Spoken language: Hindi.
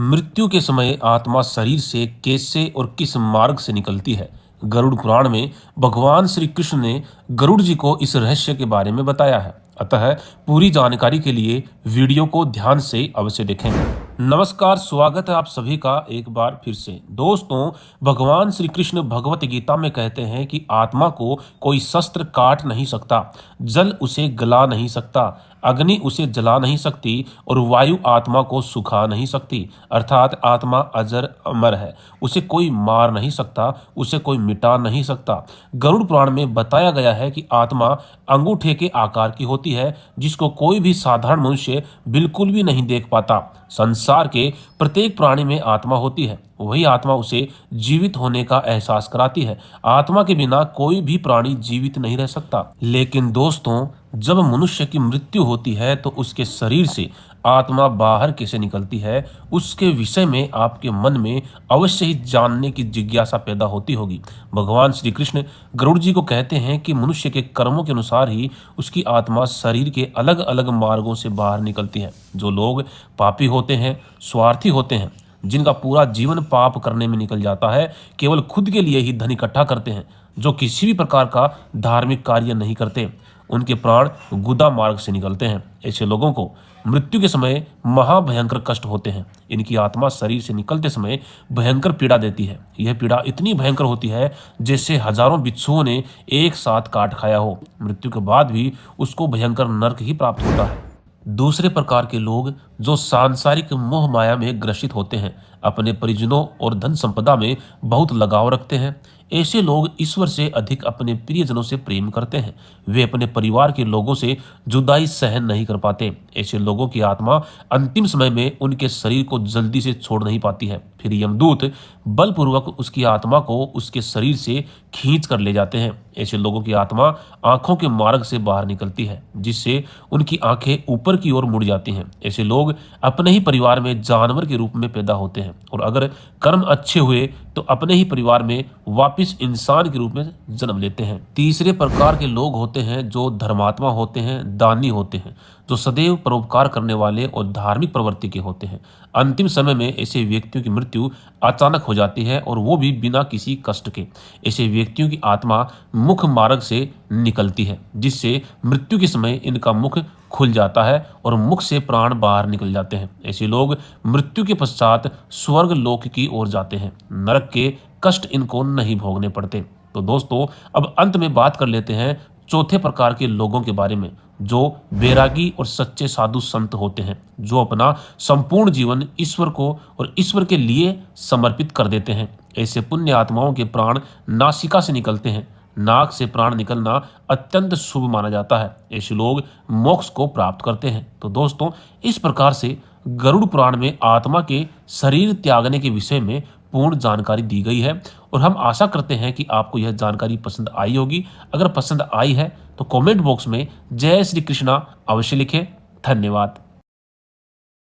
मृत्यु के समय आत्मा शरीर से कैसे और किस मार्ग से निकलती है। गरुड़ पुराण में भगवान श्री कृष्ण ने गरुड़ जी को इस रहस्य के बारे में बताया है। अतः पूरी जानकारी के लिए वीडियो को ध्यान से अवश्य देखें। नमस्कार, स्वागत है आप सभी का एक बार फिर से। दोस्तों, भगवान श्री कृष्ण भगवत गीता में कहते हैं कि आत्मा को कोई शस्त्र काट नहीं सकता, जल उसे गला नहीं सकता, अग्नि उसे जला नहीं सकती और वायु आत्मा को सुखा नहीं सकती। अर्थात आत्मा अजर अमर है, उसे कोई मार नहीं सकता, उसे कोई मिटा नहीं सकता। गरुड़ पुराण में बताया गया है कि आत्मा अंगूठे के आकार की होती है, जिसको कोई भी साधारण मनुष्य बिल्कुल भी नहीं देख पाता। संसार के प्रत्येक प्राणी में आत्मा होती है, वही आत्मा उसे जीवित होने का एहसास कराती है। आत्मा के बिना कोई भी प्राणी जीवित नहीं रह सकता। लेकिन दोस्तों, जब मनुष्य की मृत्यु होती है तो उसके शरीर से आत्मा बाहर कैसे निकलती है, उसके विषय में आपके मन में अवश्य ही जानने की जिज्ञासा पैदा होती होगी। भगवान श्री कृष्ण गरुड़ जी को कहते हैं कि मनुष्य के कर्मों के अनुसार ही उसकी आत्मा शरीर के अलग अलग मार्गों से बाहर निकलती है। जो लोग पापी होते हैं, स्वार्थी होते हैं, जिनका पूरा जीवन पाप करने में निकल जाता है, केवल खुद के लिए ही धन इकट्ठा करते हैं, जो किसी भी प्रकार का धार्मिक कार्य नहीं करते, उनके प्राण गुदा मार्ग से निकलते हैं। ऐसे लोगों को मृत्यु के समय महाभयंकर कष्ट होते हैं। इनकी आत्मा शरीर से निकलते समय भयंकर पीड़ा देती है। यह पीड़ा इतनी भयंकर होती है जैसे हजारों बिच्छुओं ने एक साथ काट खाया हो। मृत्यु के बाद भी उसको भयंकर नरक ही प्राप्त होता है। दूसरे प्रकार के लोग जो सांसारिक मोह माया में ग्रसित होते हैं, अपने परिजनों और धन संपदा में बहुत लगाव रखते हैं। ऐसे लोग ईश्वर से अधिक अपने प्रियजनों से प्रेम करते हैं। वे अपने परिवार के लोगों से जुदाई सहन नहीं कर पाते। ऐसे लोगों की आत्मा अंतिम समय में उनके शरीर को जल्दी से छोड़ नहीं पाती है। फिर यमदूत बलपूर्वक उसकी आत्मा को उसके शरीर से खींच कर ले जाते हैं। ऐसे लोगों की आत्मा आंखों के मार्ग से बाहर निकलती है, जिससे उनकी आंखें ऊपर की ओर मुड़ जाती हैं। ऐसे लोग अपने ही परिवार में जानवर के रूप में पैदा होते हैं, और अगर कर्म अच्छे हुए तो अपने ही परिवार में वापस इंसान के रूप में जन्म लेते हैं। तीसरे प्रकार के लोग होते हैं जो धर्मात्मा होते हैं, दानी होते हैं, जो सदैव परोपकार करने वाले और धार्मिक प्रवृत्ति के होते हैं। अंतिम समय में ऐसे व्यक्तियों की मृत्यु अचानक हो जाती है, और वो भी बिना किसी कष्ट के। ऐसे व्यक्तियों की आत्मा मुख मार्ग से निकलती है, जिससे मृत्यु के समय इनका मुख खुल जाता है और मुख से प्राण बाहर निकल जाते हैं। ऐसे लोग मृत्यु के पश्चात स्वर्ग लोक की ओर जाते हैं। नरक के कष्ट इनको नहीं भोगने पड़ते। तो दोस्तों, अब अंत में बात कर लेते हैं चौथे प्रकार के लोगों के बारे में, जो बैरागी और सच्चे साधु संत होते हैं, जो अपना संपूर्ण जीवन ईश्वर को और ईश्वर के लिए समर्पित कर देते हैं। ऐसे पुण्य आत्माओं के प्राण नासिका से निकलते हैं। नाक से प्राण निकलना अत्यंत शुभ माना जाता है। ऐसे लोग मोक्ष को प्राप्त करते हैं। तो दोस्तों, इस प्रकार से गरुड़ पुराण में आत्मा के शरीर त्यागने के विषय में पूर्ण जानकारी दी गई है, और हम आशा करते हैं कि आपको यह जानकारी पसंद आई होगी। अगर पसंद आई है तो कमेंट बॉक्स में जय श्री कृष्णा अवश्य लिखें। धन्यवाद।